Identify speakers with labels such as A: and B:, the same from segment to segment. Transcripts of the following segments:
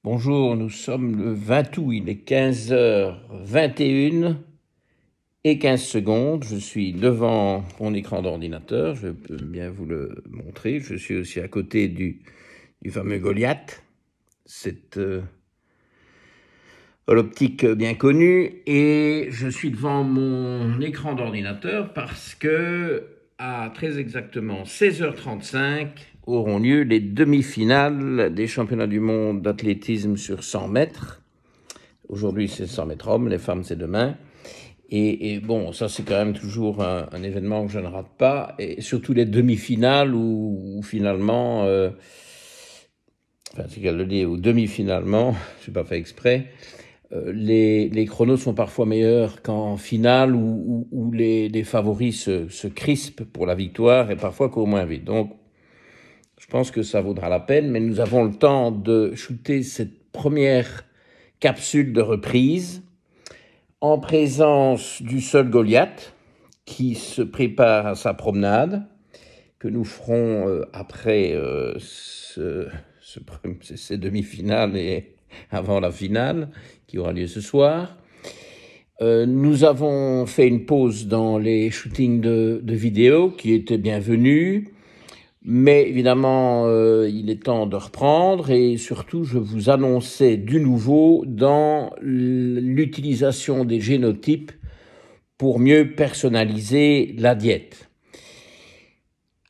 A: Bonjour, nous sommes le 20 août, il est 15h21 et 15 secondes. Je suis devant mon écran d'ordinateur, je peux bien vous le montrer. Je suis aussi à côté du fameux Goliath, cette holoptique bien connue, et je suis devant mon écran d'ordinateur parce que à très exactement 16h35 auront lieu les demi-finales des championnats du monde d'athlétisme sur 100 mètres. Aujourd'hui, c'est 100 mètres hommes, les femmes, c'est demain. Et bon, ça, c'est quand même toujours un événement que je ne rate pas. Et surtout les demi-finales où finalement, enfin, c'est qu'à le dire, ou demi-finalement, je n'ai pas fait exprès, les chronos sont parfois meilleurs qu'en finale où les favoris se crispent pour la victoire et parfois qu'au moins vite. Donc, je pense que ça vaudra la peine, mais nous avons le temps de shooter cette première capsule de reprise en présence du seul Goliath qui se prépare à sa promenade que nous ferons après ces demi-finales et avant la finale qui aura lieu ce soir. Nous avons fait une pause dans les shootings de vidéos qui étaient bienvenus. Mais évidemment, il est temps de reprendre et surtout, je vous annonçais du nouveau dans l'utilisation des génotypes pour mieux personnaliser la diète.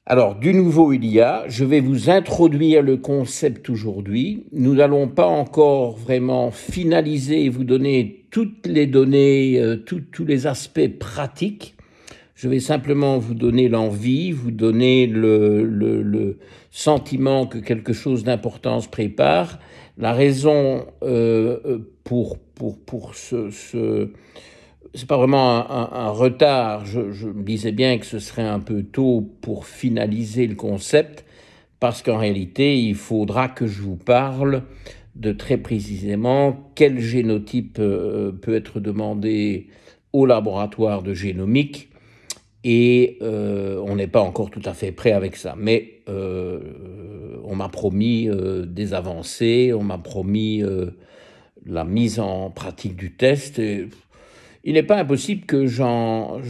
A: Alors, du nouveau il y a, je vais vous introduire le concept aujourd'hui. Nous n'allons pas encore vraiment finaliser et vous donner toutes les données, tous les aspects pratiques. Je vais simplement vous donner l'envie, vous donner le sentiment que quelque chose d'important se prépare. La raison pour c'est pas vraiment un retard. Je me disais bien que ce serait un peu tôt pour finaliser le concept, parce qu'en réalité, il faudra que je vous parle de très précisément quel génotype peut être demandé au laboratoire de génomique. Et on n'est pas encore tout à fait prêt avec ça. Mais on m'a promis des avancées, on m'a promis la mise en pratique du test. Et il n'est pas impossible que j'en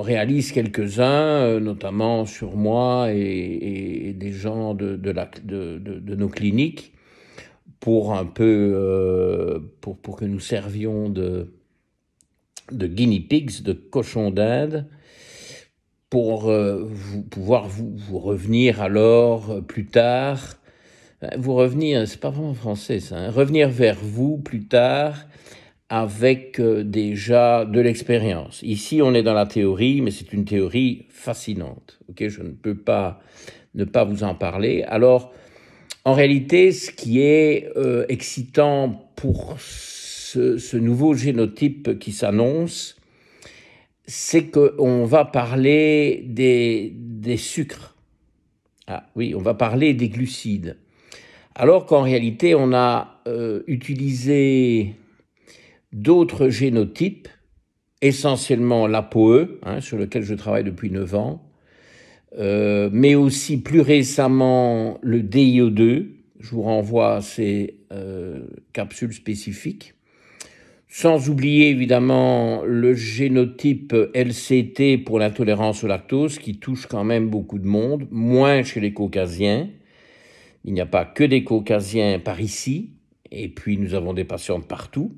A: réalise quelques-uns, notamment sur moi et des gens de nos cliniques, pour un peu pour que nous servions de guinea pigs, de cochons d'Inde, pour pouvoir vous revenir alors plus tard, vous revenir, c'est pas vraiment français ça, hein, revenir vers vous plus tard avec déjà de l'expérience. Ici, on est dans la théorie, mais c'est une théorie fascinante. Ok, je ne peux pas ne pas vous en parler. Alors, en réalité, ce qui est excitant pour ce nouveau génotype qui s'annonce, c'est qu'on va parler des sucres. Ah oui, on va parler des glucides. Alors qu'en réalité, on a utilisé d'autres génotypes, essentiellement l'ApoE, sur lequel je travaille depuis 9 ans, mais aussi plus récemment le DIO2. Je vous renvoie à ces capsules spécifiques. Sans oublier évidemment le génotype LCT pour l'intolérance au lactose qui touche quand même beaucoup de monde, moins chez les caucasiens. Il n'y a pas que des caucasiens par ici, et puis nous avons des patients partout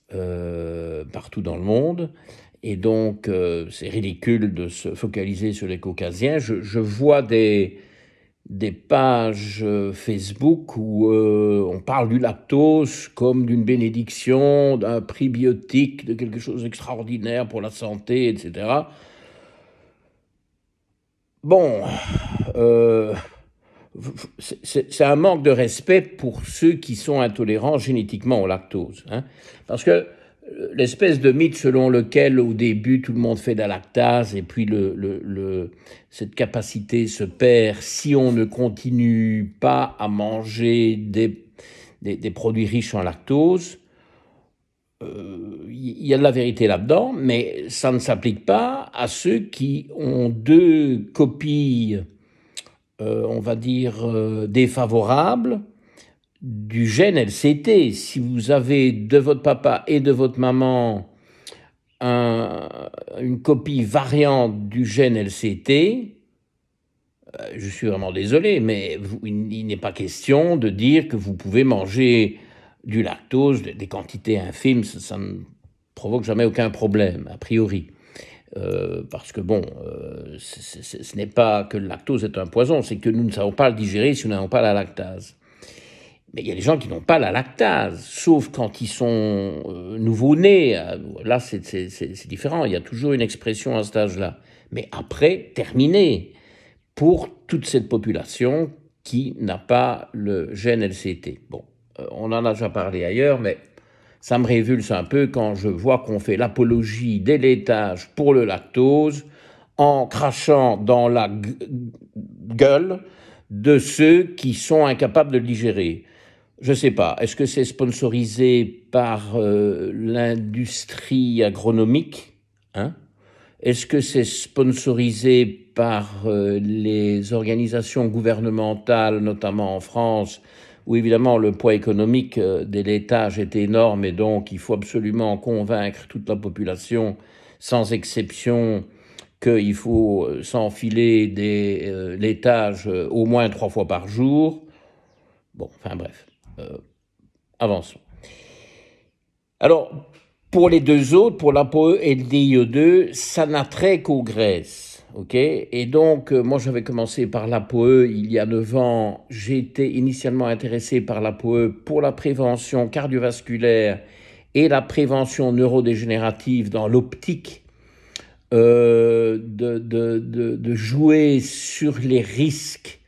A: dans le monde. Et donc c'est ridicule de se focaliser sur les caucasiens. Je vois des pages Facebook où on parle du lactose comme d'une bénédiction, d'un prébiotique, de quelque chose d'extraordinaire pour la santé, etc. Bon, c'est un manque de respect pour ceux qui sont intolérants génétiquement au lactose, hein, parce que l'espèce de mythe selon lequel au début tout le monde fait de la lactase et puis cette capacité se perd si on ne continue pas à manger des produits riches en lactose. Il y a de la vérité là-dedans, mais ça ne s'applique pas à ceux qui ont deux copies, on va dire, défavorables du gène LCT. Si vous avez de votre papa et de votre maman une copie variante du gène LCT, je suis vraiment désolé, mais il n'est pas question de dire que vous pouvez manger du lactose, des quantités infimes, ça ne provoque jamais aucun problème, a priori. Parce que bon, ce n'est pas que le lactose est un poison, c'est que nous ne savons pas le digérer si nous n'avons pas la lactase. Mais il y a des gens qui n'ont pas la lactase, sauf quand ils sont nouveau-nés. Là, c'est différent. Il y a toujours une expression à cet âge-là. Mais après, terminé pour toute cette population qui n'a pas le gène LCT. Bon, on en a déjà parlé ailleurs, mais ça me révulse un peu quand je vois qu'on fait l'apologie des laitages pour le lactose en crachant dans la gueule de ceux qui sont incapables de le digérer. Je ne sais pas, est-ce que c'est sponsorisé par l'industrie agronomique, hein? Est-ce que c'est sponsorisé par les organisations gouvernementales, notamment en France, où évidemment le poids économique des laitages est énorme et donc il faut absolument convaincre toute la population, sans exception, qu'il faut s'enfiler des laitages au moins 3 fois par jour. Bon, enfin bref, avançons. Alors, pour les deux autres, pour l'ApoE et le DIE2, ça n'a trait qu'aux graisses. Okay, et donc, moi, j'avais commencé par l'ApoE il y a 9 ans. J'ai été initialement intéressé par l'ApoE pour la prévention cardiovasculaire et la prévention neurodégénérative dans l'optique de jouer sur les risques,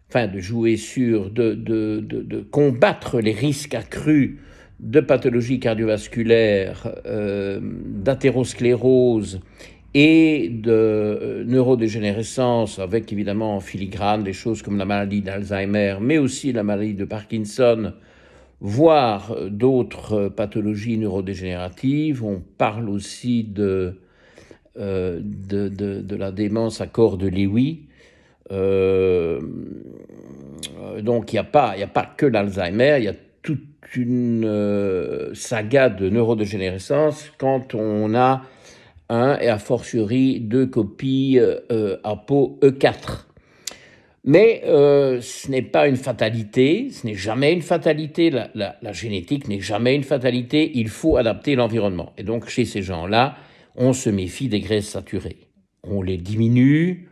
A: enfin de jouer sur, de combattre les risques accrus de pathologies cardiovasculaires, d'athérosclérose et de neurodégénérescence, avec évidemment en filigrane des choses comme la maladie d'Alzheimer, mais aussi la maladie de Parkinson, voire d'autres pathologies neurodégénératives. On parle aussi de la démence à corps de Lewy. Donc il n'y a pas que l'Alzheimer, il y a toute une saga de neurodégénérescence quand on a un et a fortiori 2 copies ApoE4. Mais ce n'est pas une fatalité, ce n'est jamais une fatalité, la génétique n'est jamais une fatalité, il faut adapter l'environnement. Et donc chez ces gens-là, on se méfie des graisses saturées. On les diminue,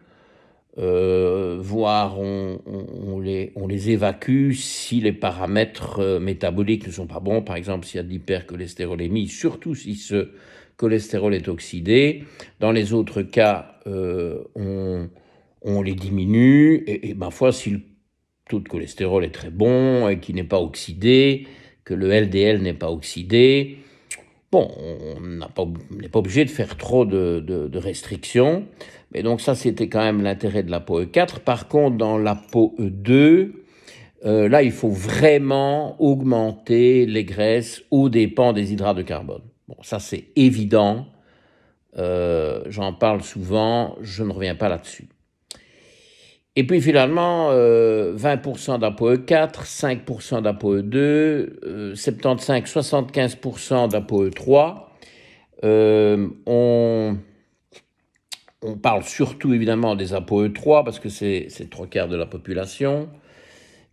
A: voire on les évacue si les paramètres métaboliques ne sont pas bons, par exemple s'il y a de l'hypercholestérolémie, surtout si ce cholestérol est oxydé. Dans les autres cas, on les diminue, et ma foi, si le taux de cholestérol est très bon et qu'il n'est pas oxydé, que le LDL n'est pas oxydé, bon, on n'est pas obligé de faire trop de restrictions. Mais donc ça, c'était quand même l'intérêt de l'ApoE4. Par contre, dans l'ApoE2, là, il faut vraiment augmenter les graisses aux dépens des hydrates de carbone. Bon, ça, c'est évident. J'en parle souvent, je ne reviens pas là-dessus. Et puis finalement, 20% d'ApoE4, 5% d'ApoE2, 75-75% d'ApoE3. On parle surtout évidemment des ApoE3 parce que c'est 3/4 de la population,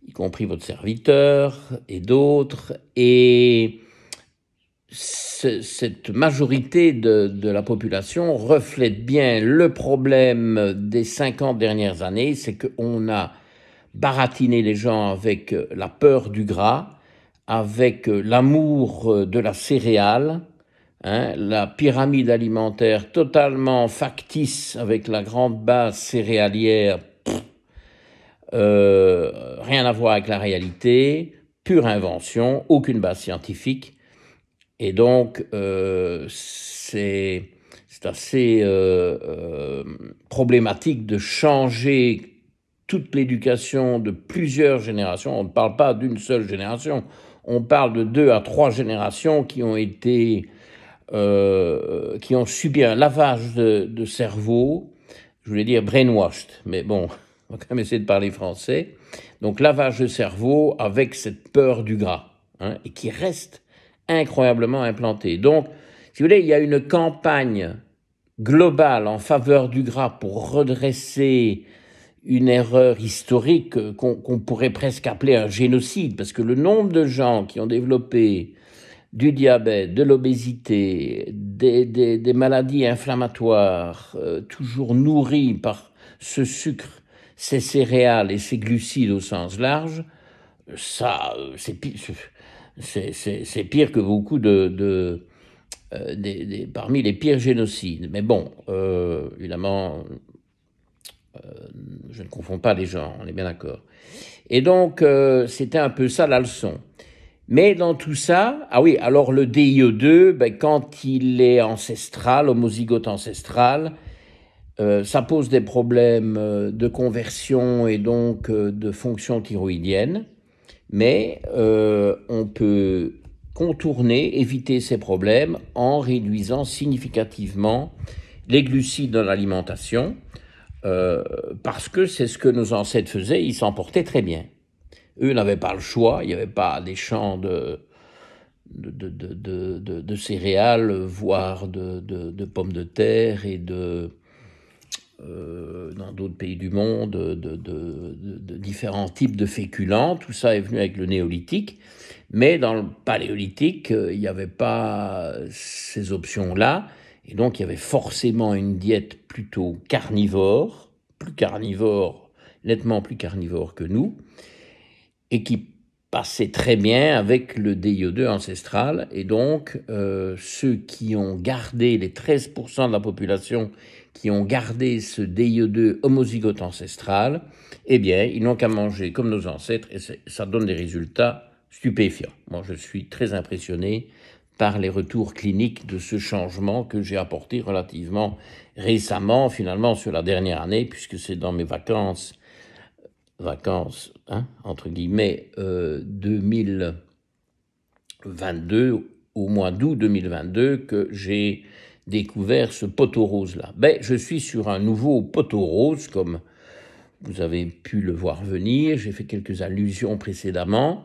A: y compris votre serviteur et d'autres. Et cette majorité de la population reflète bien le problème des 50 dernières années, c'est qu'on a baratiné les gens avec la peur du gras, avec l'amour de la céréale, hein, la pyramide alimentaire totalement factice avec la grande base céréalière, rien à voir avec la réalité, pure invention, aucune base scientifique. Et donc, c'est assez problématique de changer toute l'éducation de plusieurs générations. On ne parle pas d'une seule génération, on parle de 2 à 3 générations qui ont subi un lavage de cerveau, je voulais dire brainwashed, mais bon, on va quand même essayer de parler français. Donc lavage de cerveau avec cette peur du gras, hein, et qui reste incroyablement implantée. Donc, si vous voulez, il y a une campagne globale en faveur du gras pour redresser une erreur historique qu'on pourrait presque appeler un génocide, parce que le nombre de gens qui ont développé du diabète, de l'obésité, des maladies inflammatoires, toujours nourries par ce sucre, ces céréales et ces glucides au sens large, ça, c'est pire que beaucoup parmi les pires génocides. Mais bon, évidemment, je ne confonds pas les genres, on est bien d'accord. Et donc, c'était un peu ça la leçon. Mais dans tout ça, ah oui, alors le DIE2, ben, quand il est ancestral, homozygote ancestral, ça pose des problèmes de conversion et donc de fonction thyroïdienne, mais on peut contourner, éviter ces problèmes en réduisant significativement les glucides dans l'alimentation, parce que c'est ce que nos ancêtres faisaient, ils s'en portaient très bien. Eux n'avaient pas le choix, il n'y avait pas des champs de céréales, voire de pommes de terre et dans d'autres pays du monde, de différents types de féculents. Tout ça est venu avec le néolithique. Mais dans le paléolithique, il n'y avait pas ces options-là. Et donc, il y avait forcément une diète plutôt carnivore, nettement plus carnivore que nous, et qui passait très bien avec le DIE2 ancestral. Et donc, ceux qui ont gardé, les 13% de la population qui ont gardé ce DIE2 homozygote ancestral, eh bien, ils n'ont qu'à manger comme nos ancêtres, et ça donne des résultats stupéfiants. Moi, je suis très impressionné par les retours cliniques de ce changement que j'ai apporté relativement récemment, finalement, sur la dernière année, puisque c'est dans mes vacances, hein, entre guillemets, 2022, au mois d'août 2022, que j'ai découvert ce poteau rose-là. Ben, je suis sur un nouveau poteau rose, comme vous avez pu le voir venir. J'ai fait quelques allusions précédemment,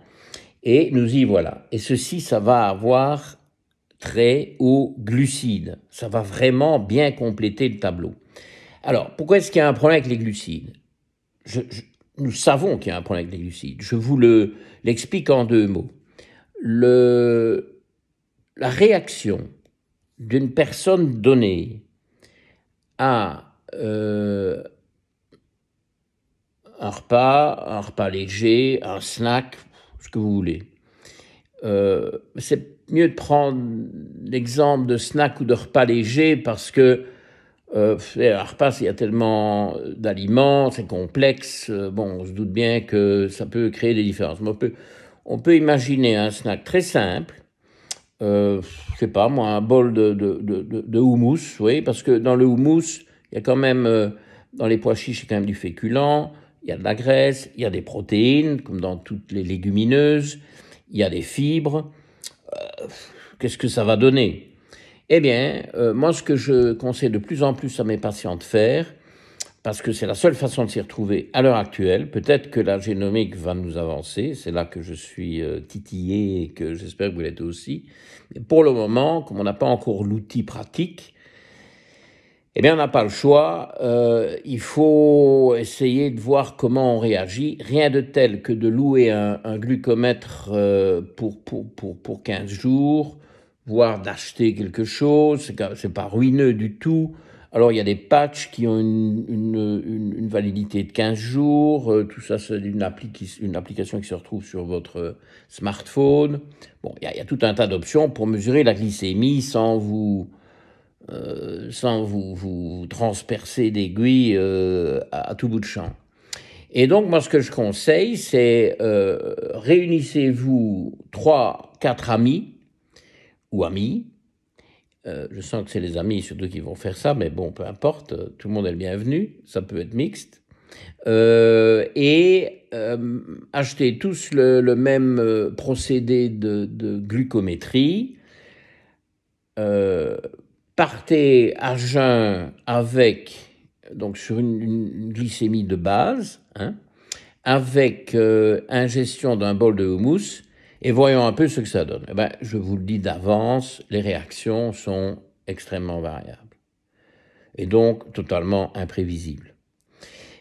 A: et nous y voilà. Et ceci, ça va avoir trait aux glucides. Ça va vraiment bien compléter le tableau. Alors, pourquoi est-ce qu'il y a un problème avec les glucides ? Nous savons qu'il y a un problème avec les glucides. Je vous l'explique en 2 mots. La réaction d'une personne donnée à un repas léger, un snack, ce que vous voulez. C'est mieux de prendre l'exemple de snack ou de repas léger parce que un repas, il y a tellement d'aliments, c'est complexe. Bon, on se doute bien que ça peut créer des différences. Mais on peut imaginer un snack très simple. Je sais pas moi, un bol de houmous, oui, parce que dans le houmous, il y a quand même, dans les pois chiches, il y a quand même du féculent, il y a de la graisse, il y a des protéines, comme dans toutes les légumineuses, il y a des fibres. Qu'est-ce que ça va donner ? Eh bien, moi, ce que je conseille de plus en plus à mes patients de faire, parce que c'est la seule façon de s'y retrouver à l'heure actuelle, peut-être que la génomique va nous avancer, c'est là que je suis titillé et que j'espère que vous l'êtes aussi, mais pour le moment, comme on n'a pas encore l'outil pratique, eh bien, on n'a pas le choix, il faut essayer de voir comment on réagit, rien de tel que de louer un glucomètre pour 15 jours, voire d'acheter quelque chose, c'est pas ruineux du tout. Alors, il y a des patchs qui ont une validité de 15 jours, tout ça, c'est une application qui se retrouve sur votre smartphone. Bon, il y a tout un tas d'options pour mesurer la glycémie sans vous transpercer d'aiguilles à tout bout de champ. Et donc, moi, ce que je conseille, c'est réunissez-vous 3-4 amis ou amis. Je sens que c'est les amis surtout qui vont faire ça, mais bon, peu importe, tout le monde est le bienvenu, ça peut être mixte. Et achetez tous le même procédé de glucométrie. Partez à jeun avec donc sur une glycémie de base, hein, avec ingestion d'un bol de houmous, et voyons un peu ce que ça donne. Eh ben, je vous le dis d'avance, les réactions sont extrêmement variables, et donc totalement imprévisibles.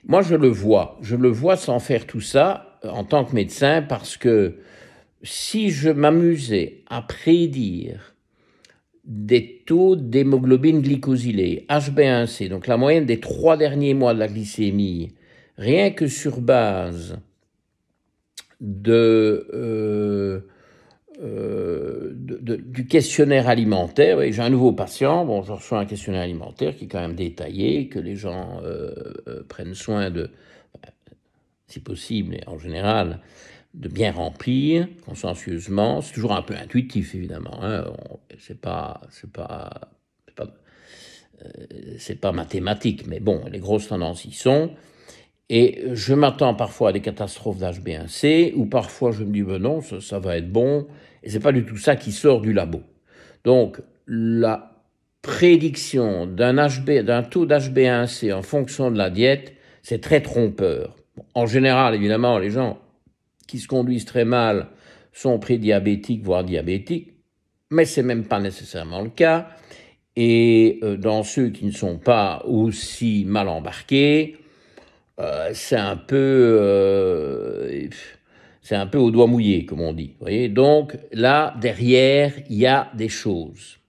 A: Moi, je le vois sans faire tout ça en tant que médecin, parce que si je m'amusais à prédire des taux d'hémoglobine glycosylée, HbA1c, donc la moyenne des 3 derniers mois de la glycémie, rien que sur base du questionnaire alimentaire. Oui, j'ai un nouveau patient, bon, je reçois un questionnaire alimentaire qui est quand même détaillé, que les gens prennent soin de, si possible, et en général, de bien remplir consciencieusement. C'est toujours un peu intuitif, évidemment, hein. C'est pas mathématique, mais bon, les grosses tendances y sont. Et je m'attends parfois à des catastrophes d'HbA1c, ou parfois je me dis, ben non, ça va être bon, et c'est pas du tout ça qui sort du labo. Donc, la prédiction d'un taux d'HbA1c en fonction de la diète, c'est très trompeur. Bon, en général, évidemment, les gens qui se conduisent très mal sont prédiabétiques, voire diabétiques, mais c'est même pas nécessairement le cas. Et dans ceux qui ne sont pas aussi mal embarqués, c'est un peu au doigt mouillé, comme on dit. Vous voyez, donc là, derrière, il y a des choses.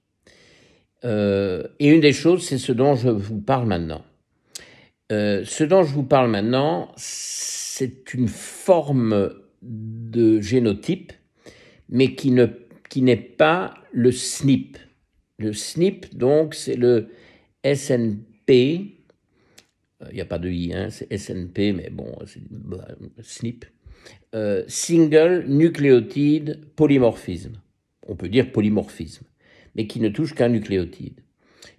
A: Et une des choses, c'est ce dont je vous parle maintenant. Ce dont je vous parle maintenant, c'est une forme de génotype, mais qui n'est pas le SNP. Le SNP, donc, c'est le SNP. Il n'y a pas de I, hein, c'est SNP, mais bon, c'est SNP. Single nucléotide polymorphisme. On peut dire polymorphisme, mais qui ne touche qu'un nucléotide.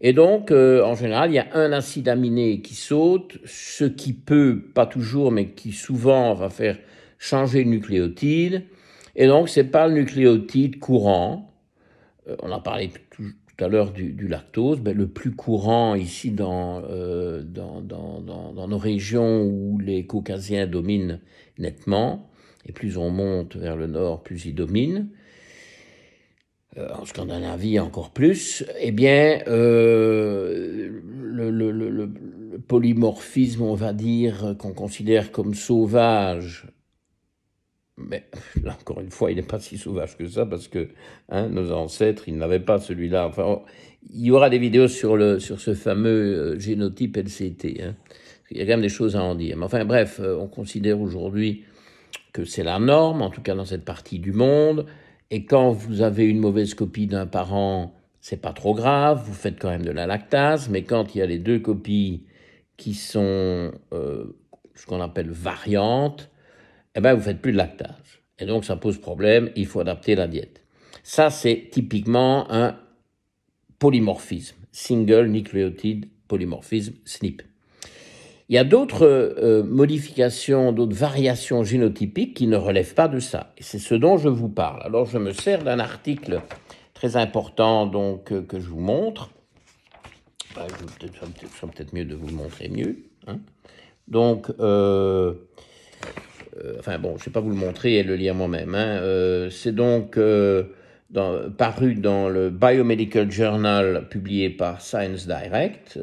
A: Et donc, en général, il y a un acide aminé qui saute, ce qui peut, pas toujours, mais qui souvent va faire changer le nucléotide. Et donc, c'est pas le nucléotide courant. On a parlé tout à l'heure du lactose. Ben, le plus courant ici dans nos régions où les caucasiens dominent nettement, et plus on monte vers le nord, plus ils dominent. En Scandinavie encore plus, eh bien, le polymorphisme, on va dire, qu'on considère comme sauvage, mais là, encore une fois, il n'est pas si sauvage que ça, parce que nos ancêtres, ils n'avaient pas celui-là. Enfin, il y aura des vidéos sur ce fameux génotype LCT. Hein. Il y a quand même des choses à en dire. Mais enfin, bref, on considère aujourd'hui que c'est la norme, en tout cas dans cette partie du monde. Et quand vous avez une mauvaise copie d'un parent, c'est pas trop grave, vous faites quand même de la lactase. Mais quand il y a les deux copies qui sont ce qu'on appelle variantes, eh ben, vous faites plus de lactase. Et donc, ça pose problème, il faut adapter la diète. Ça, c'est typiquement un polymorphisme, single nucleotide polymorphisme, SNP. Il y a d'autres modifications, d'autres variations génotypiques qui ne relèvent pas de ça. Et c'est ce dont je vous parle. Alors, je me sers d'un article très important donc, que je vous montre. Ça sera peut-être mieux de vous le montrer mieux. Hein. Donc, enfin bon, je ne vais pas vous le montrer et le lire moi-même. Hein. C'est donc paru dans le Biomedical Journal publié par Science Direct,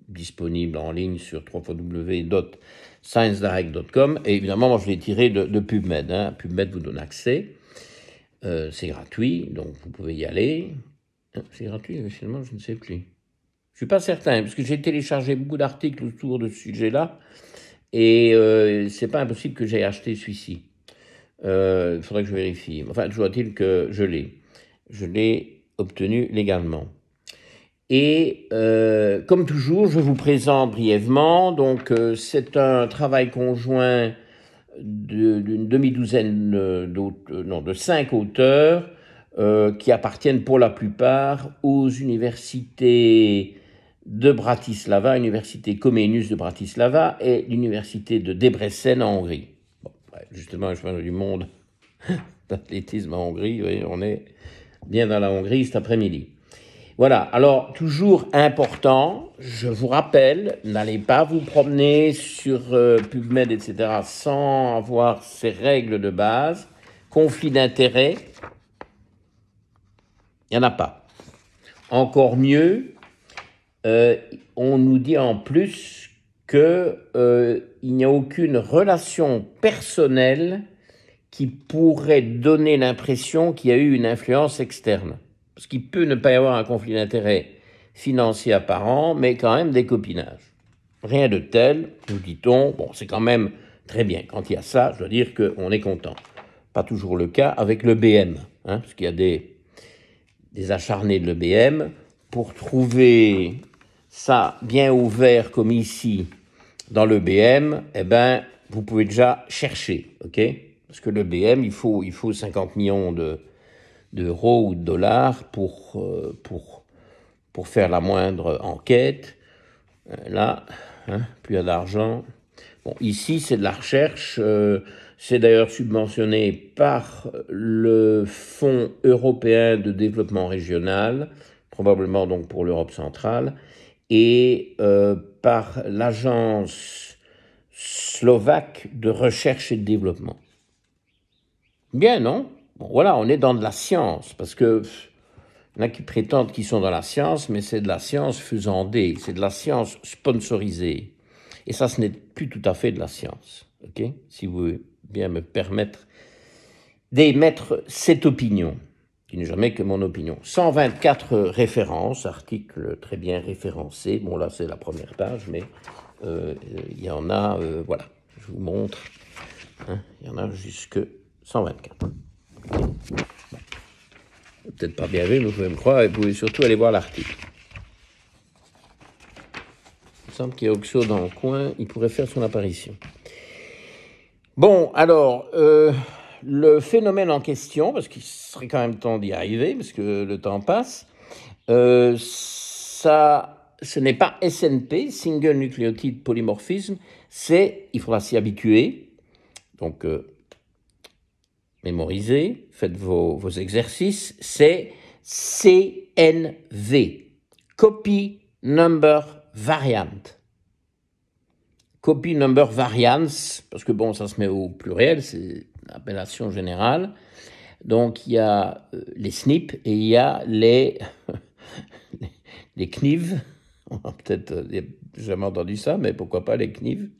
A: disponible en ligne sur www.sciencedirect.com. Et évidemment, moi je l'ai tiré de PubMed. Hein. PubMed vous donne accès. C'est gratuit, donc vous pouvez y aller. C'est gratuit, finalement, je ne sais plus. Je ne suis pas certain, parce que j'ai téléchargé beaucoup d'articles autour de ce sujet-là. Et c'est pas impossible que j'aie acheté celui-ci. Il faudrait que je vérifie. Enfin, toujours est-il que je l'ai. Je l'ai obtenu légalement. Et comme toujours, je vous présente brièvement. Donc, c'est un travail conjoint d'une demi-douzaine de 5 auteurs qui appartiennent pour la plupart aux universités de Bratislava, l'université Comenius de Bratislava et l'université de Debrecen en Hongrie. Bon, justement, je parle du monde d'athlétisme en Hongrie, oui, on est bien dans la Hongrie cet après-midi. Voilà, alors toujours important, je vous rappelle, n'allez pas vous promener sur PubMed, etc., sans avoir ces règles de base. Conflit d'intérêts, il n'y en a pas. Encore mieux, on nous dit en plus qu'il n'y a aucune relation personnelle qui pourrait donner l'impression qu'il y a eu une influence externe. Parce qu'il peut ne pas y avoir un conflit d'intérêts financier apparent, mais quand même des copinages. Rien de tel, nous dit-on. Bon, c'est quand même très bien. Quand il y a ça, je dois dire qu'on est content. Pas toujours le cas avec le BM, hein, parce qu'il y a des acharnés de l'EBM. Pour trouver ça bien ouvert comme ici dans l'EBM, eh ben, vous pouvez déjà chercher, ok? Parce que l'EBM, il faut 50 millions d'euros ou de dollars pour faire la moindre enquête. Là, hein, plus il y a d'argent. Bon, ici, c'est de la recherche. C'est d'ailleurs subventionné par le Fonds européen de développement régional, probablement donc pour l'Europe centrale, et par l'Agence slovaque de recherche et de développement. Bien, non? Bon, voilà, on est dans de la science, parce que il y en a qui prétendent qu'ils sont dans la science, mais c'est de la science faisandée, c'est de la science sponsorisée. Et ça, ce n'est plus tout à fait de la science, ok? Si vous voulez bien me permettre d'émettre cette opinion, qui n'est jamais que mon opinion. 124 références, articles très bien référencés. Bon, là, c'est la première page, mais il y en a, voilà, je vous montre, hein, il y en a jusque 124. Peut-être pas bien vu, mais vous pouvez me croire, et vous pouvez surtout aller voir l'article. Il me semble qu'il y a Oxo dans le coin, il pourrait faire son apparition. Bon, alors, le phénomène en question, parce qu'il serait quand même temps d'y arriver, parce que le temps passe, ce n'est pas SNP, Single Nucleotide Polymorphism, c'est, il faudra s'y habituer, donc mémorisez, faites vos exercices, c'est CNV, Copy Number Variant. Copy Number Variance, parce que bon, ça se met au pluriel, c'est l'appellation générale. Donc il y a les SNP et il y a les CNIV. On a peut-être jamais entendu ça, mais pourquoi pas les CNIV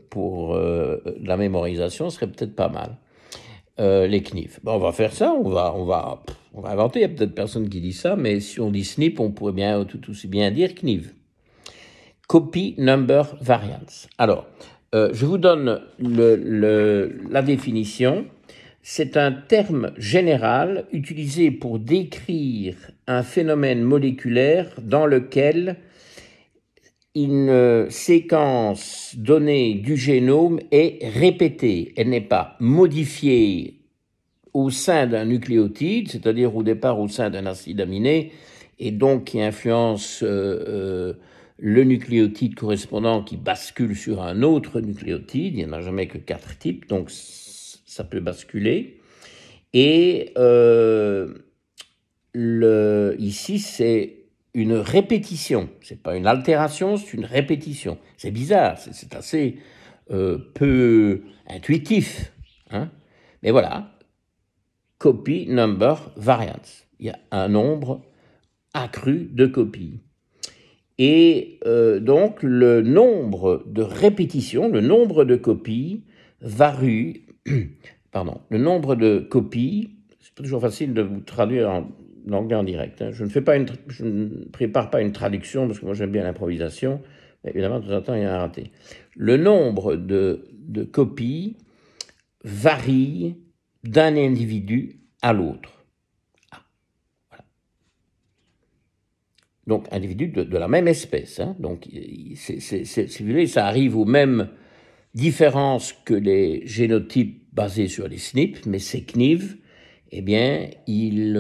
A: pour la mémorisation, ce serait peut-être pas mal. Les CNIV. Bon, on va faire ça, on va inventer. Il y a peut-être personne qui dit ça, mais si on dit SNP, on pourrait bien tout aussi bien dire CNIV. Copy Number Variance. Alors, je vous donne la définition. C'est un terme général utilisé pour décrire un phénomène moléculaire dans lequel une séquence donnée du génome est répétée. Elle n'est pas modifiée au sein d'un nucléotide, c'est-à-dire au départ au sein d'un acide aminé, et donc qui influence le nucléotide correspondant qui bascule sur un autre nucléotide. Il n'y en a jamais que 4 types, donc ça peut basculer. Et ici, c'est une répétition. C'est pas une altération, c'est une répétition. C'est bizarre, c'est assez peu intuitif, hein. Mais voilà, copy number variance. Il y a un nombre accru de copies. Et donc, le nombre de répétitions, le nombre de copies varie, le nombre de copies, c'est pas toujours facile de vous traduire en anglais en direct, hein. Je ne prépare pas une traduction parce que moi j'aime bien l'improvisation, mais évidemment de temps en temps il y a un raté. Le nombre de copies varie d'un individu à l'autre. Donc, individus de la même espèce, hein. Donc, si vous voulez, ça arrive aux mêmes différences que les génotypes basés sur les SNP, mais ces CNIV, eh bien, ils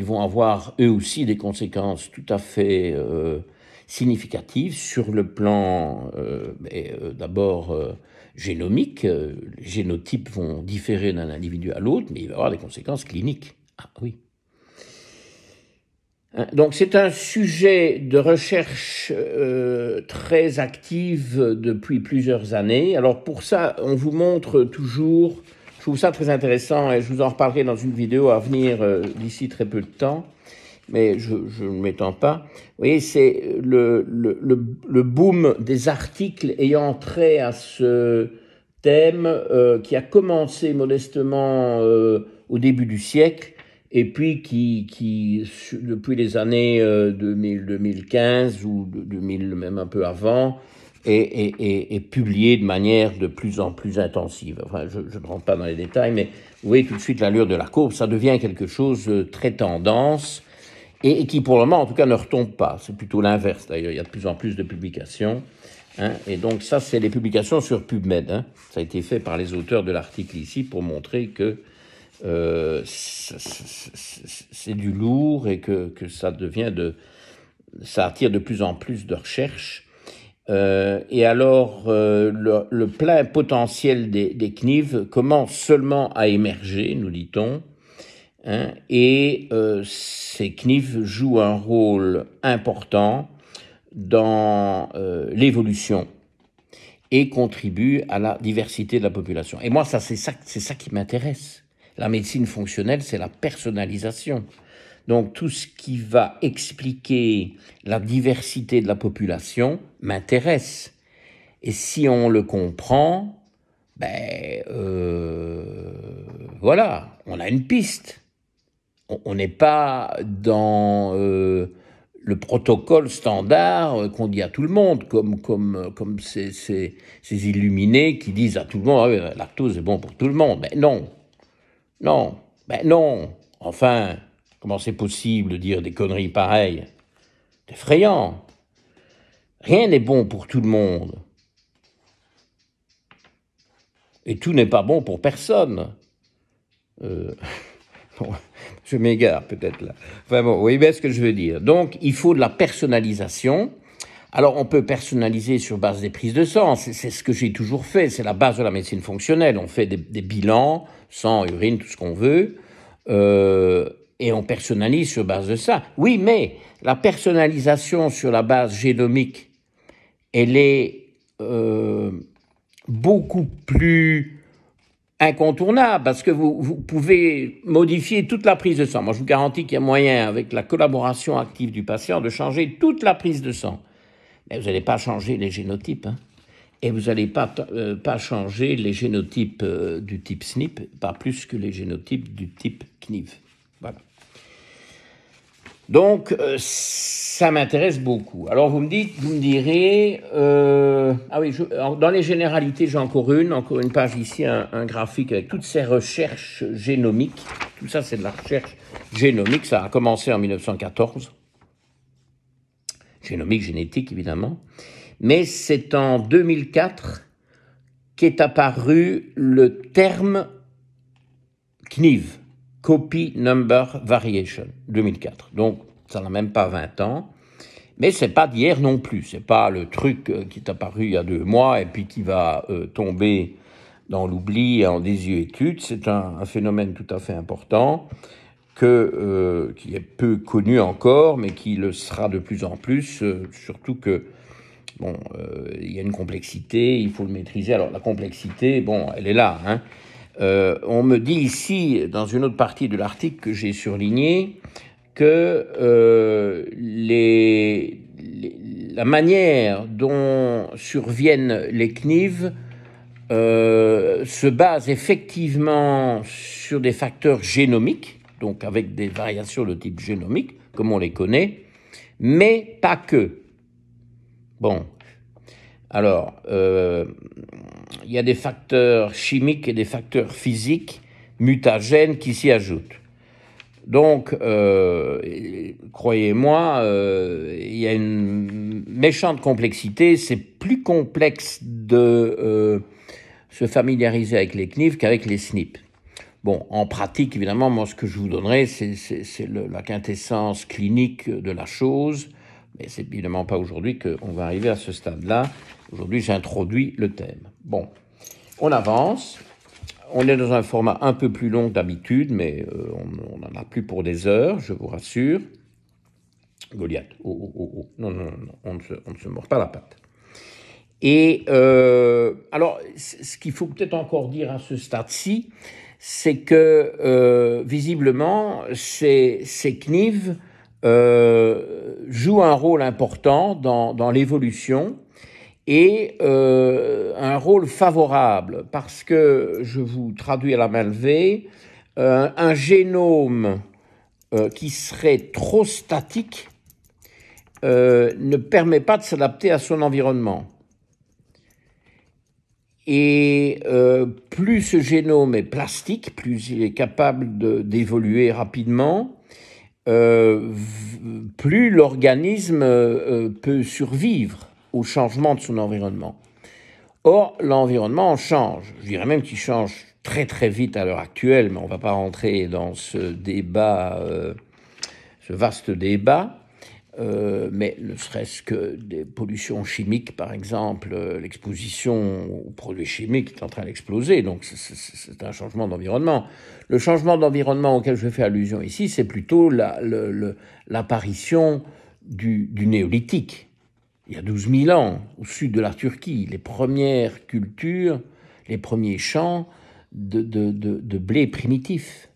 A: vont avoir eux aussi des conséquences tout à fait significatives sur le plan d'abord génomique. Les génotypes vont différer d'un individu à l'autre, mais il va y avoir des conséquences cliniques. Ah oui. Donc c'est un sujet de recherche très active depuis plusieurs années. Alors pour ça, on vous montre toujours, je trouve ça très intéressant et je vous en reparlerai dans une vidéo à venir d'ici très peu de temps, mais je ne m'étends pas. Vous voyez, c'est le boom des articles ayant trait à ce thème qui a commencé modestement au début du siècle et puis qui depuis les années 2015 ou 2000, même un peu avant, est publié de manière de plus en plus intensive. Enfin, je ne rentre pas dans les détails, mais vous voyez tout de suite l'allure de la courbe, ça devient quelque chose de très tendance, et qui pour le moment en tout cas ne retombe pas. C'est plutôt l'inverse d'ailleurs, il y a de plus en plus de publications. Et donc ça, c'est les publications sur PubMed. Ça a été fait par les auteurs de l'article ici pour montrer que c'est du lourd et que ça ça attire de plus en plus de recherches. Et alors, le plein potentiel des CNIV commence seulement à émerger, nous dit-on, et ces CNIV jouent un rôle important dans l'évolution et contribuent à la diversité de la population. Et moi, c'est ça qui m'intéresse. La médecine fonctionnelle, c'est la personnalisation. Donc tout ce qui va expliquer la diversité de la population m'intéresse. Et si on le comprend, voilà, on a une piste. On n'est pas dans le protocole standard qu'on dit à tout le monde, comme ces illuminés qui disent à tout le monde ah, « la lactose est bon pour tout le monde ». Ben non, non. Enfin, comment c'est possible de dire des conneries pareilles? C'est effrayant. Rien n'est bon pour tout le monde. Et tout n'est pas bon pour personne. Bon, je m'égare peut-être là. Enfin bon, vous voyez bien ce que je veux dire. Donc, il faut de la personnalisation. Alors, on peut personnaliser sur base des prises de sang. C'est ce que j'ai toujours fait. C'est la base de la médecine fonctionnelle. On fait des bilans, sang, urine, tout ce qu'on veut. Et on personnalise sur base de ça. Oui, mais la personnalisation sur la base génomique, elle est beaucoup plus incontournable parce que vous pouvez modifier toute la prise de sang. Moi, je vous garantis qu'il y a moyen, avec la collaboration active du patient, de changer toute la prise de sang. Mais vous n'allez pas changer les génotypes, et vous n'allez pas changer les génotypes du type SNP, pas plus que les génotypes du type CNIV. Voilà. Donc, ça m'intéresse beaucoup. Alors, vous me direz, ah oui, dans les généralités, j'ai encore une page ici, un graphique avec toutes ces recherches génomiques. Tout ça, c'est de la recherche génomique. Ça a commencé en 1914. Génomique, génétique, évidemment. Mais c'est en 2004 qu'est apparu le terme CNIV. Copy Number Variation, 2004. Donc, ça n'a même pas 20 ans. Mais c'est pas d'hier non plus. C'est pas le truc qui est apparu il y a 2 mois et puis qui va tomber dans l'oubli en désuétude. C'est un phénomène tout à fait important qui est peu connu encore, mais qui le sera de plus en plus, surtout que bon, il y a une complexité, il faut le maîtriser. Alors, la complexité, bon, elle est là, on me dit ici, dans une autre partie de l'article que j'ai surligné, que la manière dont surviennent les CNIV se base effectivement sur des facteurs génomiques, donc avec des variations de type génomique, comme on les connaît, mais pas que. Bon, alors, il y a des facteurs chimiques et des facteurs physiques mutagènes qui s'y ajoutent. Donc, croyez-moi, il y a une méchante complexité. C'est plus complexe de se familiariser avec les CNIV qu'avec les SNP. Bon, en pratique, évidemment, moi, ce que je vous donnerai, c'est la quintessence clinique de la chose. Mais c'est évidemment pas aujourd'hui qu'on va arriver à ce stade-là. Aujourd'hui, j'introduis le thème. Bon, on avance. On est dans un format un peu plus long que d'habitude, mais on n'en a plus pour des heures, je vous rassure. Goliath. Oh, oh, oh, oh. Non, non, non, on ne se mord pas la patte. Et alors, ce qu'il faut peut-être encore dire à ce stade-ci, c'est que visiblement, ces CNIV jouent un rôle important dans l'évolution et un rôle favorable, parce que, je vous traduis à la main levée, un génome qui serait trop statique ne permet pas de s'adapter à son environnement. Et plus ce génome est plastique, plus il est capable d'évoluer rapidement, plus l'organisme peut survivre au changement de son environnement. Or, l'environnement change. Je dirais même qu'il change très très vite à l'heure actuelle, mais on ne va pas rentrer dans ce débat, ce vaste débat. Mais ne serait-ce que des pollutions chimiques, par exemple, l'exposition aux produits chimiques est en train d'exploser, donc c'est un changement d'environnement. Le changement d'environnement auquel je fais allusion ici, c'est plutôt l'apparition du néolithique. Il y a 12 000 ans, au sud de la Turquie, les premières cultures, les premiers champs de blé primitif.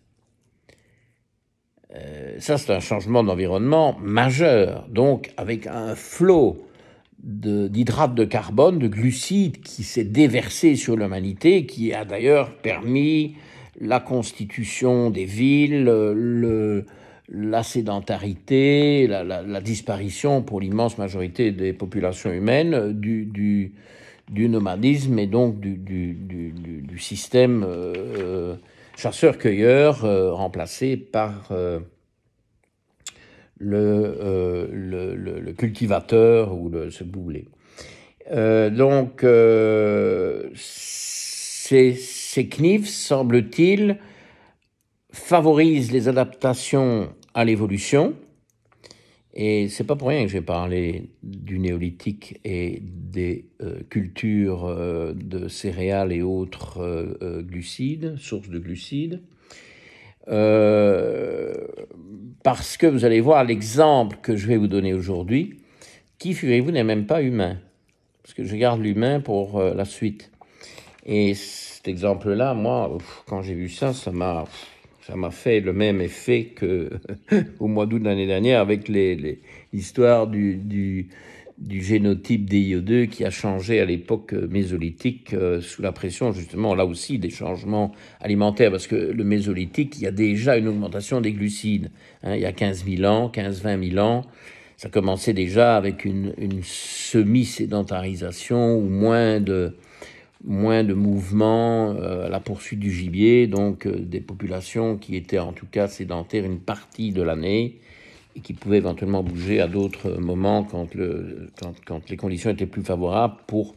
A: Ça, c'est un changement d'environnement majeur, donc avec un flot d'hydrates de carbone, de glucides qui s'est déversé sur l'humanité, qui a d'ailleurs permis la constitution des villes, la sédentarité, la disparition pour l'immense majorité des populations humaines du nomadisme et donc du système chasseur-cueilleur remplacé par le cultivateur ou ce que vous voulez. Donc, ces CNIV, semble-t-il, favorisent les adaptations à l'évolution. Et c'est pas pour rien que j'ai parlé du néolithique et des cultures de céréales et autres glucides, sources de glucides. Parce que vous allez voir l'exemple que je vais vous donner aujourd'hui, qui, figurez-vous, n'est même pas humain. Parce que je garde l'humain pour la suite. Et cet exemple-là, moi, quand j'ai vu ça, ça m'a fait le même effet qu'au mois d'août de l'année dernière avec l'histoire du génotype DIO2 qui a changé à l'époque mésolithique sous la pression justement là aussi des changements alimentaires, parce que le mésolithique, il y a déjà une augmentation des glucides. Il y a 15 000 ans, 15-20 000 ans, ça commençait déjà avec une semi-sédentarisation ou moins de mouvements à la poursuite du gibier, donc des populations qui étaient en tout cas sédentaires une partie de l'année et qui pouvaient éventuellement bouger à d'autres moments quand les conditions étaient plus favorables pour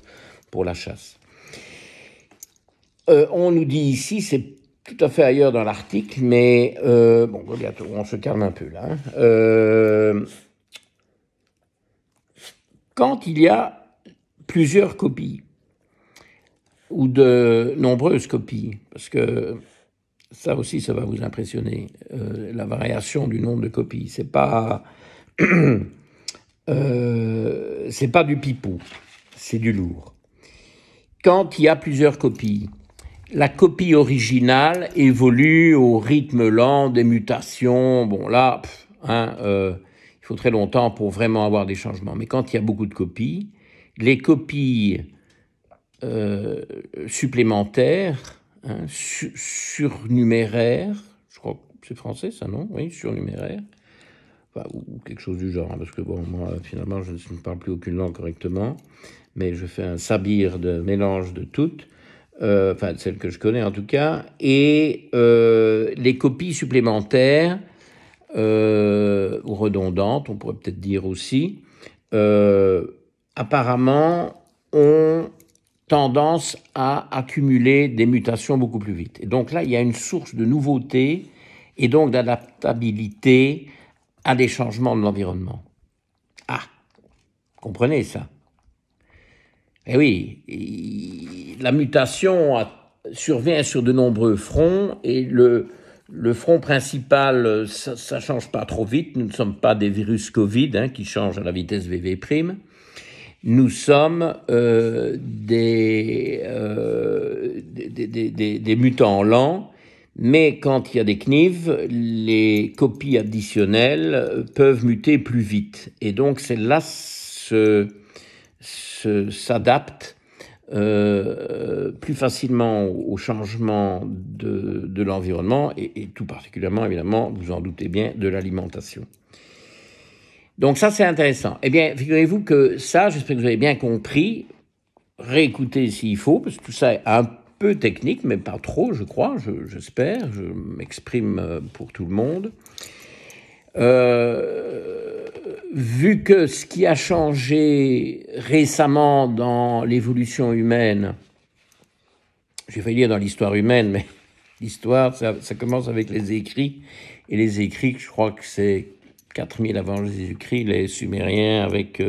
A: la chasse. On nous dit ici, c'est tout à fait ailleurs dans l'article, mais bon, bientôt, on se calme un peu là. Quand il y a plusieurs copies, ou de nombreuses copies, parce que ça aussi, ça va vous impressionner, la variation du nombre de copies. C'est pas du pipou, c'est du lourd. Quand il y a plusieurs copies, la copie originale évolue au rythme lent des mutations. Bon, là, il faut très longtemps pour vraiment avoir des changements. Mais quand il y a beaucoup de copies, les copies supplémentaires, surnuméraires, je crois que c'est français ça, non? Oui, surnuméraires, enfin, ou quelque chose du genre, parce que bon, moi, finalement, je ne parle plus aucune langue correctement, mais je fais un sabir de mélange de toutes, enfin, celles que je connais en tout cas, et les copies supplémentaires, ou redondantes, on pourrait peut-être dire aussi, apparemment, ont tendance à accumuler des mutations beaucoup plus vite. Et donc là, il y a une source de nouveauté et donc d'adaptabilité à des changements de l'environnement. Ah, comprenez ça? Eh oui, la mutation survient sur de nombreux fronts et le Le front principal, ça change pas trop vite. Nous ne sommes pas des virus Covid qui changent à la vitesse VV'. Nous sommes des mutants lents, mais quand il y a des CNIV, les copies additionnelles peuvent muter plus vite. Et donc celles-là s'adaptent plus facilement au changement de l'environnement et tout particulièrement, évidemment, vous en doutez bien, de l'alimentation. Donc ça, c'est intéressant. Eh bien, figurez-vous que ça, j'espère que vous avez bien compris, réécoutez s'il faut, parce que tout ça est un peu technique, mais pas trop, je crois, j'espère, je m'exprime pour tout le monde. Vu que ce qui a changé récemment dans l'évolution humaine, j'ai failli dire dans l'histoire humaine, mais l'histoire, ça commence avec les écrits, et les écrits, je crois que c'est 4000 avant Jésus-Christ, les Sumériens avec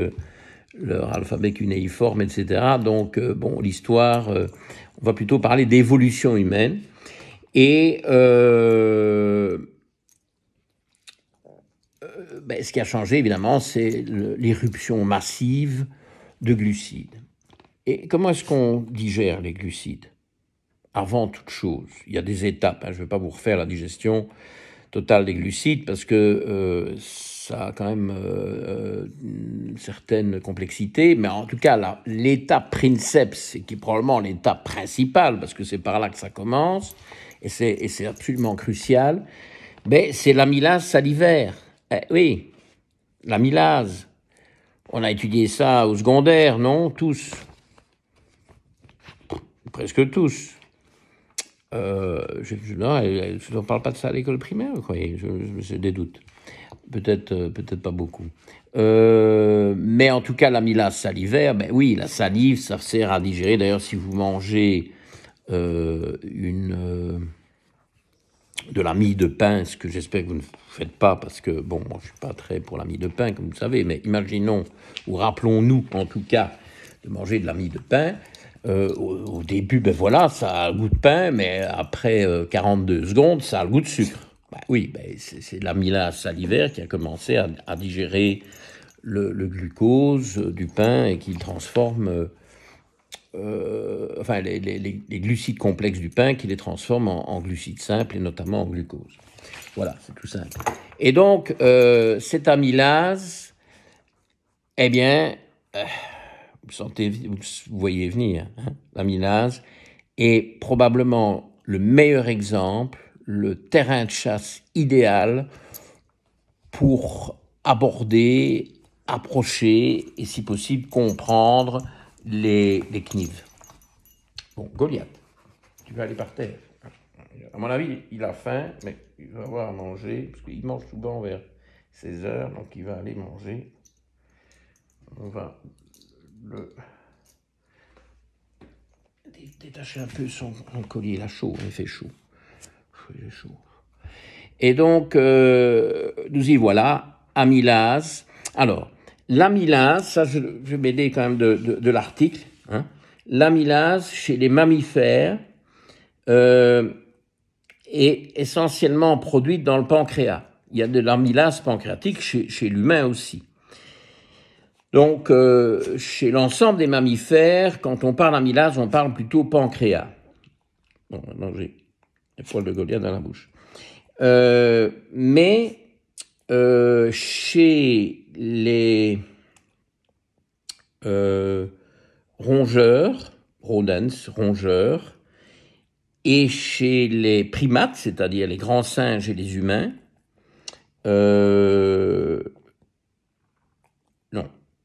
A: leur alphabet cunéiforme, etc. Donc, bon, l'histoire, on va plutôt parler d'évolution humaine. Et ce qui a changé, évidemment, c'est l'éruption massive de glucides. Et comment est-ce qu'on digère les glucides? Avant toute chose, il y a des étapes. Je ne vais pas vous refaire la digestion totale des glucides parce que ça a quand même une certaine complexité. Mais en tout cas, l'étape princeps, qui est probablement l'étape principale, parce que c'est par là que ça commence, et c'est absolument crucial, c'est l'amylase salivaire. Oui, l'amylase. On a étudié ça au secondaire, non? Tous. Presque tous. Je ne parle pas de ça à l'école primaire, vous croyez? J'ai des doutes. Peut-être pas beaucoup. Mais en tout cas, l'amylase salivaire, oui, la salive, ça sert à digérer. D'ailleurs, si vous mangez de la mie de pain, ce que j'espère que vous ne faites pas, parce que, bon, moi, je suis pas très pour la mie de pain, comme vous savez, mais imaginons, ou rappelons-nous, en tout cas, de manger de la mie de pain. Au début, voilà, ça a le goût de pain, mais après 42 secondes, ça a le goût de sucre. C'est l'amylase salivaire qui a commencé à digérer le glucose du pain et qui le transforme, les glucides complexes du pain, qui les transforme en glucides simples et notamment en glucose. Voilà, c'est tout simple. Et donc, cette amylase, eh bien, vous voyez venir, l'amylase est probablement le meilleur exemple, le terrain de chasse idéal pour aborder, approcher et si possible comprendre les CNIV. Bon, Goliath, tu vas aller par terre. À mon avis, il a faim, mais il va avoir à manger, parce qu'il mange souvent vers 16 heures, donc il va aller manger. On va le détacher un peu son collier, il a chaud, il fait chaud. Il est chaud. Et donc, nous y voilà, amylase. Alors, l'amylase, ça je vais m'aider quand même de l'article. L'amylase, chez les mammifères, est essentiellement produite dans le pancréas. Il y a de l'amylase pancréatique chez l'humain aussi. Donc, chez l'ensemble des mammifères, quand on parle amylase, on parle plutôt pancréas. Bon, maintenant j'ai les poils de Goliath dans la bouche. Mais chez les rongeurs, rongeurs, et chez les primates, c'est-à-dire les grands singes et les humains, non,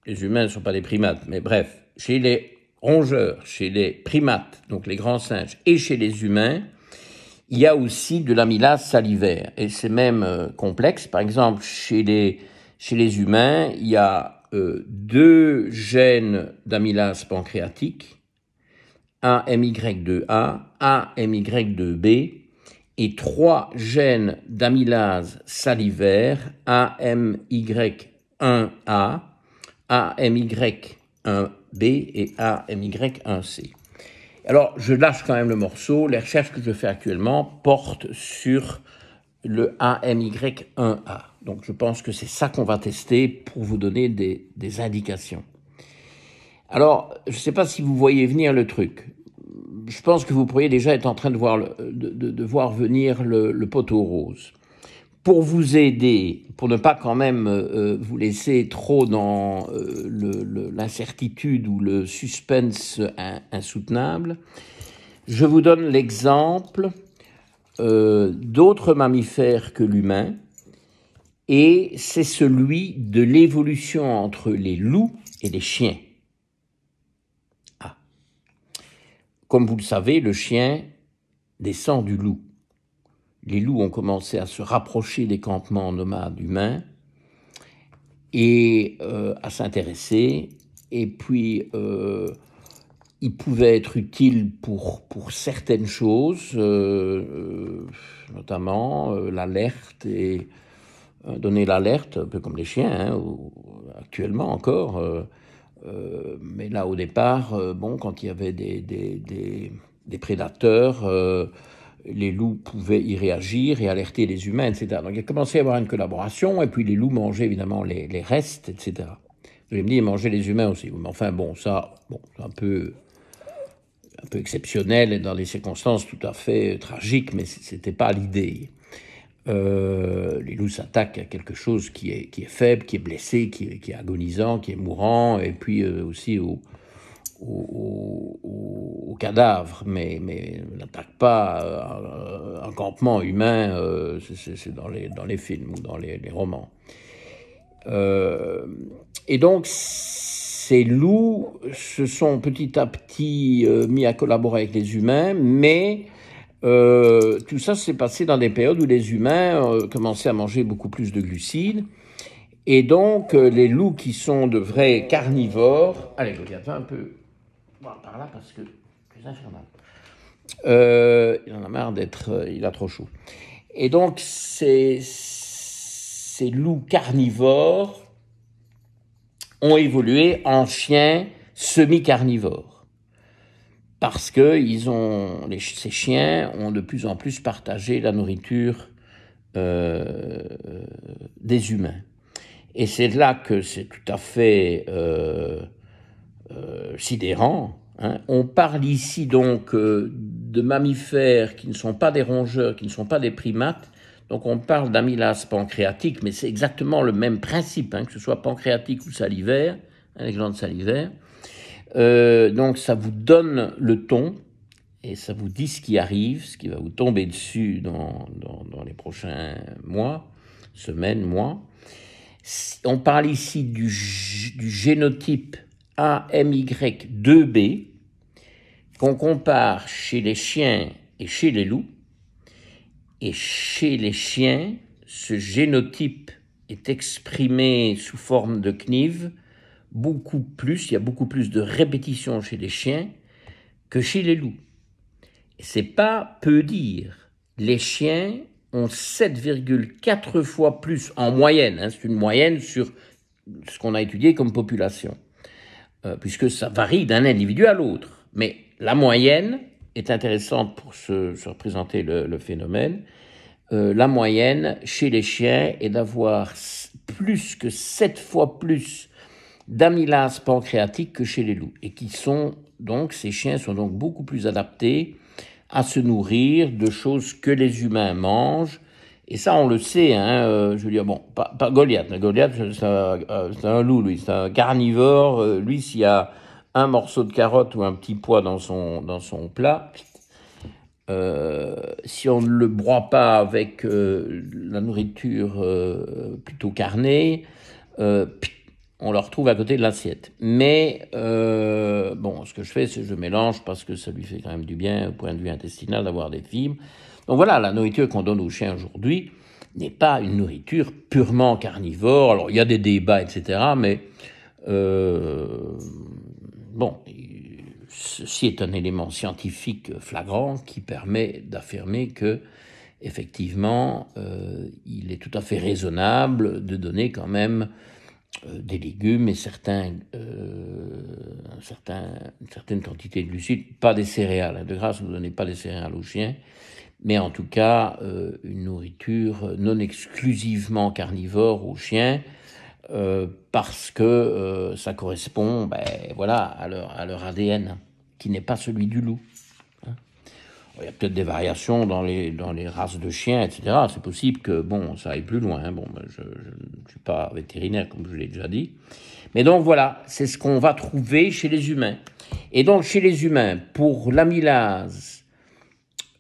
A: les humains ne sont pas des primates, mais bref, chez les rongeurs, chez les primates, donc les grands singes, et chez les humains, il y a aussi de l'amylase salivaire, et c'est même complexe. Par exemple, chez les humains, il y a 2 gènes d'amylase pancréatique, AMY2A, AMY2B, et 3 gènes d'amylase salivaire, AMY1A, AMY1B et AMY1C. Alors, je lâche quand même le morceau. Les recherches que je fais actuellement portent sur le AMY1A. Donc je pense que c'est ça qu'on va tester pour vous donner des indications. Alors, je ne sais pas si vous voyez venir le truc. Je pense que vous pourriez déjà être en train de voir, voir venir le poteau rose. Pour vous aider, pour ne pas quand même vous laisser trop dans l'incertitude ou le suspense insoutenable, je vous donne l'exemple d'autres mammifères que l'humain, et c'est celui de l'évolution entre les loups et les chiens. Comme vous le savez, le chien descend du loup. Les loups ont commencé à se rapprocher des campements nomades humains et à s'intéresser. Et puis, ils pouvaient être utiles pour certaines choses, notamment l'alerte et donner l'alerte, un peu comme les chiens, hein, actuellement encore. Mais là, au départ, quand il y avait des prédateurs, les loups pouvaient y réagir et alerter les humains, etc. Donc il a commencé à y avoir une collaboration, et puis les loups mangeaient évidemment les restes, etc. Vous allez me dire, ils mangeaient les humains aussi. Mais enfin, c'est un peu exceptionnel et dans des circonstances tout à fait tragiques, mais c'était pas l'idée. Les loups s'attaquent à quelque chose qui est faible, qui est blessé, qui est agonisant, qui est mourant, et puis aussi au cadavre, mais n'attaque pas un campement humain, c'est dans les films ou dans les romans. Et donc, ces loups se sont petit à petit mis à collaborer avec les humains, mais tout ça s'est passé dans des périodes où les humains commençaient à manger beaucoup plus de glucides. Et donc, les loups qui sont de vrais carnivores... Allez, regarde un peu par là parce que c'est infernal. Il en a marre d'être... il a trop chaud. Et donc, ces loups carnivores ont évolué en chiens semi-carnivores. Parce que ces chiens ont de plus en plus partagé la nourriture des humains. Et c'est là que c'est tout à fait sidérant. Hein. On parle ici donc de mammifères qui ne sont pas des rongeurs, qui ne sont pas des primates. Donc on parle d'amylase pancréatique, mais c'est exactement le même principe, hein, que ce soit pancréatique ou salivaire, hein, les glandes salivaires. Donc ça vous donne le ton et ça vous dit ce qui arrive, ce qui va vous tomber dessus dans les prochains mois, semaines, mois. On parle ici du génotype AMY2B qu'on compare chez les chiens et chez les loups. Et chez les chiens, ce génotype est exprimé sous forme de CNIV beaucoup plus, il y a beaucoup plus de répétitions chez les chiens que chez les loups. Et c'est pas peu dire. Les chiens ont 7,4 fois plus en moyenne, hein, c'est une moyenne sur ce qu'on a étudié comme population, puisque ça varie d'un individu à l'autre. Mais la moyenne est intéressante pour se représenter le phénomène. La moyenne chez les chiens est d'avoir plus que 7 fois plus d'amylase pancréatique que chez les loups, et ces chiens sont donc beaucoup plus adaptés à se nourrir de choses que les humains mangent. Et ça, on le sait, hein, je veux dire, pas Goliath. Goliath, c'est un loup, lui, c'est un carnivore. Lui, s'il y a un morceau de carotte ou un petit pois dans son plat, si on ne le broie pas avec la nourriture plutôt carnée, on le retrouve à côté de l'assiette. Mais ce que je fais, c'est que je mélange parce que ça lui fait quand même du bien au point de vue intestinal d'avoir des fibres. Donc voilà, la nourriture qu'on donne aux chiens aujourd'hui n'est pas une nourriture purement carnivore. Alors il y a des débats, etc. Mais ceci est un élément scientifique flagrant qui permet d'affirmer que effectivement, il est tout à fait raisonnable de donner quand même des légumes et une certaine quantité de glucides, pas des céréales. De grâce, ne donnez pas des céréales aux chiens, mais en tout cas une nourriture non exclusivement carnivore aux chiens, parce que ça correspond voilà, à leur ADN, qui n'est pas celui du loup. Il y a peut-être des variations dans les races de chiens, etc. C'est possible que ça aille plus loin. Bon, je ne suis pas vétérinaire, comme je l'ai déjà dit. Mais donc voilà, c'est ce qu'on va trouver chez les humains. Et donc chez les humains, pour l'amylase,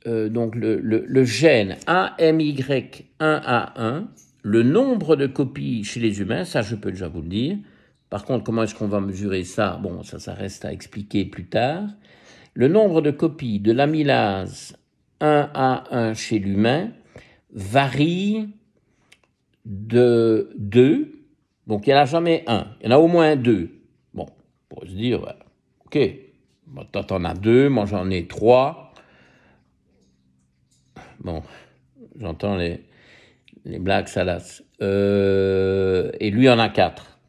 A: donc le gène AMY1A1, le nombre de copies chez les humains, ça je peux déjà vous le dire. Par contre, comment est-ce qu'on va mesurer ça? Bon, ça reste à expliquer plus tard. Le nombre de copies de l'amylase 1A1 chez l'humain varie de 2. Donc, il n'y en a jamais 1. Il y en a au moins 2. Bon, on pourrait se dire, ouais, ok, toi t'en as 2, moi j'en ai 3. Bon, j'entends les blagues salaces. Et lui en a 4.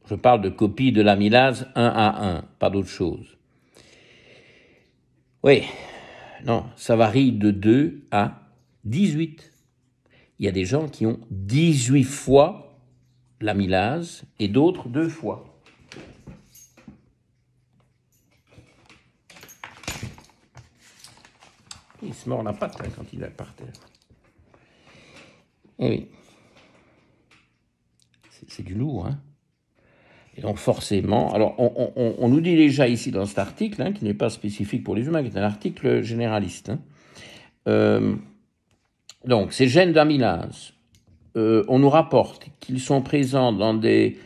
A: Je parle de copies de l'amylase 1A1, pas d'autre chose. Oui, non, ça varie de 2 à 18. Il y a des gens qui ont 18 fois l'amylase et d'autres 2 fois. Il se mord la patte quand il est par terre. Eh oui. C'est du lourd, hein. Et donc forcément, alors on nous dit déjà ici dans cet article, qui n'est pas spécifique pour les humains, qui est un article généraliste. Donc ces gènes d'amylase, on nous rapporte qu'ils sont présents dans des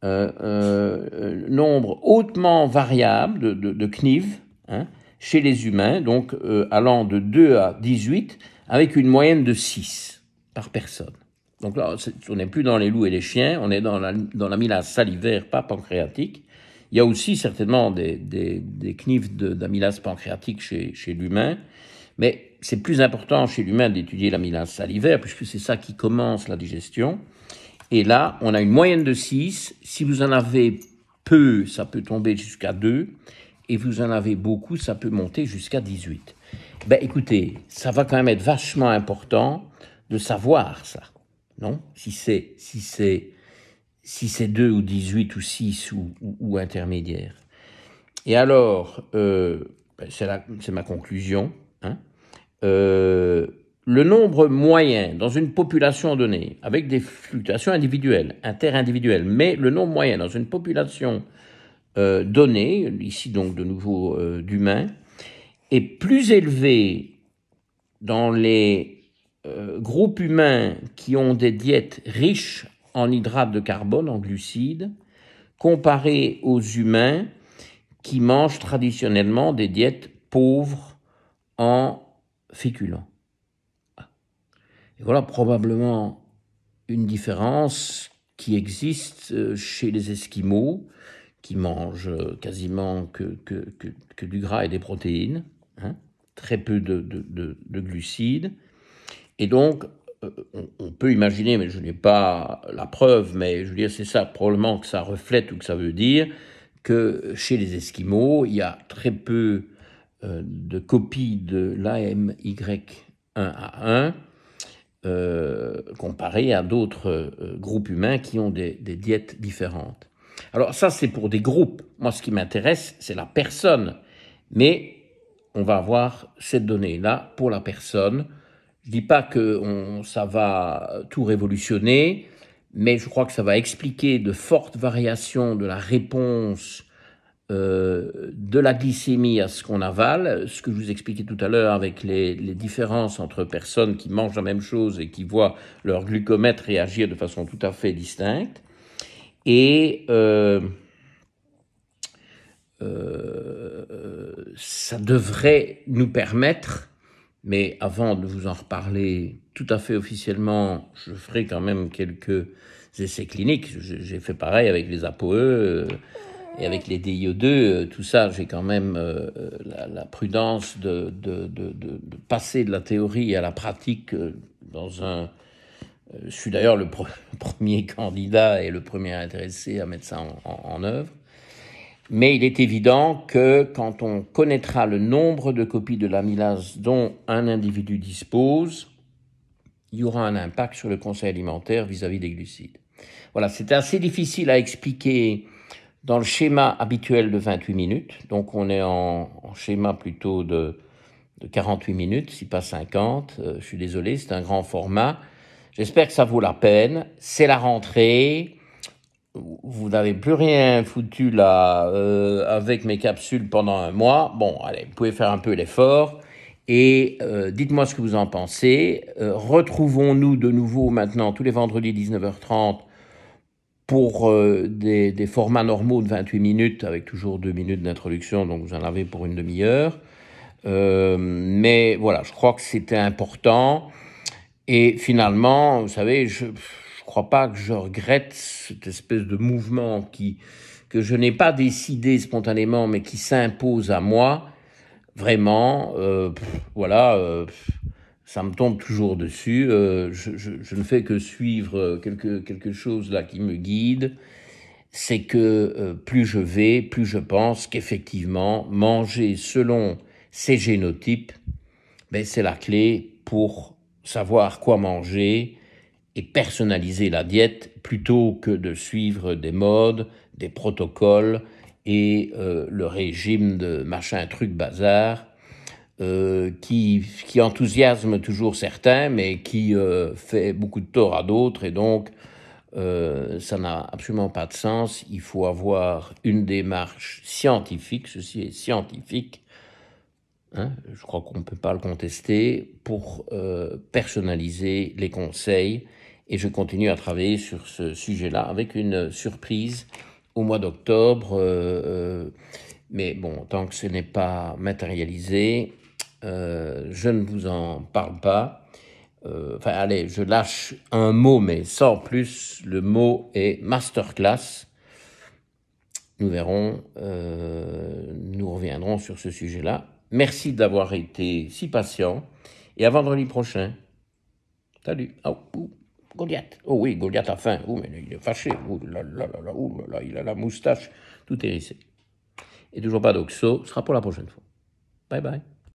A: nombres hautement variables de CNIV, chez les humains, donc allant de 2 à 18, avec une moyenne de 6 par personne. Donc là, on n'est plus dans les loups et les chiens, on est dans l'amylase salivaire, pas pancréatique. Il y a aussi certainement des CNIV d'amylase pancréatique chez l'humain, mais c'est plus important chez l'humain d'étudier l'amylase salivaire, puisque c'est ça qui commence la digestion. Et là, on a une moyenne de 6. Si vous en avez peu, ça peut tomber jusqu'à 2. Et vous en avez beaucoup, ça peut monter jusqu'à 18. Écoutez, ça va quand même être vachement important de savoir ça, non? Si c'est 2 ou 18 ou 6 ou intermédiaire. Et alors, c'est ma conclusion, le nombre moyen dans une population donnée, avec des fluctuations individuelles, interindividuelles, mais le nombre moyen dans une population donnée, ici donc de nouveau d'humains, est plus élevé dans les groupes humains qui ont des diètes riches en hydrates de carbone, en glucides, comparé aux humains qui mangent traditionnellement des diètes pauvres en féculents. Et voilà probablement une différence qui existe chez les Esquimaux, qui mangent quasiment que du gras et des protéines, très peu de glucides. Et donc, on peut imaginer, mais je n'ai pas la preuve, mais je veux dire, c'est ça, probablement que ça reflète ou que ça veut dire, que chez les Esquimaux, il y a très peu de copies de l'AMY1A1, comparé à d'autres groupes humains qui ont des diètes différentes. Alors ça, c'est pour des groupes. Moi, ce qui m'intéresse, c'est la personne. Mais on va avoir cette donnée-là pour la personne. Je ne dis pas que ça va tout révolutionner, mais je crois que ça va expliquer de fortes variations de la réponse de la glycémie à ce qu'on avale, ce que je vous expliquais tout à l'heure avec les différences entre personnes qui mangent la même chose et qui voient leur glucomètre réagir de façon tout à fait distincte. Et ça devrait nous permettre, mais avant de vous en reparler tout à fait officiellement, je ferai quand même quelques essais cliniques. J'ai fait pareil avec les ApoE, et avec les DIO2, tout ça, j'ai quand même la prudence de passer de la théorie à la pratique je suis d'ailleurs le premier candidat et le premier intéressé à mettre ça en œuvre. Mais il est évident que quand on connaîtra le nombre de copies de l'amylase dont un individu dispose, il y aura un impact sur le conseil alimentaire vis-à-vis des glucides. Voilà, c'est assez difficile à expliquer dans le schéma habituel de 28 minutes. Donc on est en schéma plutôt de 48 minutes, si pas 50. Je suis désolé, c'est un grand format. J'espère que ça vaut la peine. C'est la rentrée. Vous n'avez plus rien foutu là avec mes capsules pendant un mois. Bon, allez, vous pouvez faire un peu l'effort. Et dites-moi ce que vous en pensez. Retrouvons-nous de nouveau maintenant tous les vendredis 19h30 pour des formats normaux de 28 minutes avec toujours 2 minutes d'introduction, donc vous en avez pour une demi-heure. Mais voilà, je crois que c'était important. Et finalement, vous savez, je crois pas que je regrette cette espèce de mouvement que je n'ai pas décidé spontanément, mais qui s'impose à moi. Vraiment, voilà, ça me tombe toujours dessus. Je ne fais que suivre quelque chose là qui me guide. C'est que plus je vais, plus je pense qu'effectivement, manger selon ces génotypes, ben, c'est la clé pour savoir quoi manger et personnaliser la diète plutôt que de suivre des modes, des protocoles et le régime de machin truc bazar qui enthousiasme toujours certains mais qui fait beaucoup de tort à d'autres et donc ça n'a absolument pas de sens. Il faut avoir une démarche scientifique, ceci est scientifique, hein, je crois qu'on ne peut pas le contester, pour personnaliser les conseils. Et je continue à travailler sur ce sujet-là avec une surprise au mois d'octobre. Mais bon, tant que ce n'est pas matérialisé, je ne vous en parle pas. Enfin, allez, je lâche un mot, mais sans plus. Le mot est masterclass. Nous verrons, nous reviendrons sur ce sujet-là. Merci d'avoir été si patient et à vendredi prochain. Salut. Oh, Goliath. Oh oui, Goliath a faim. Oh, mais il est fâché. Oh là là là là, oh là là, il a la moustache tout hérissée. Et toujours pas d'oxo, ce sera pour la prochaine fois. Bye bye.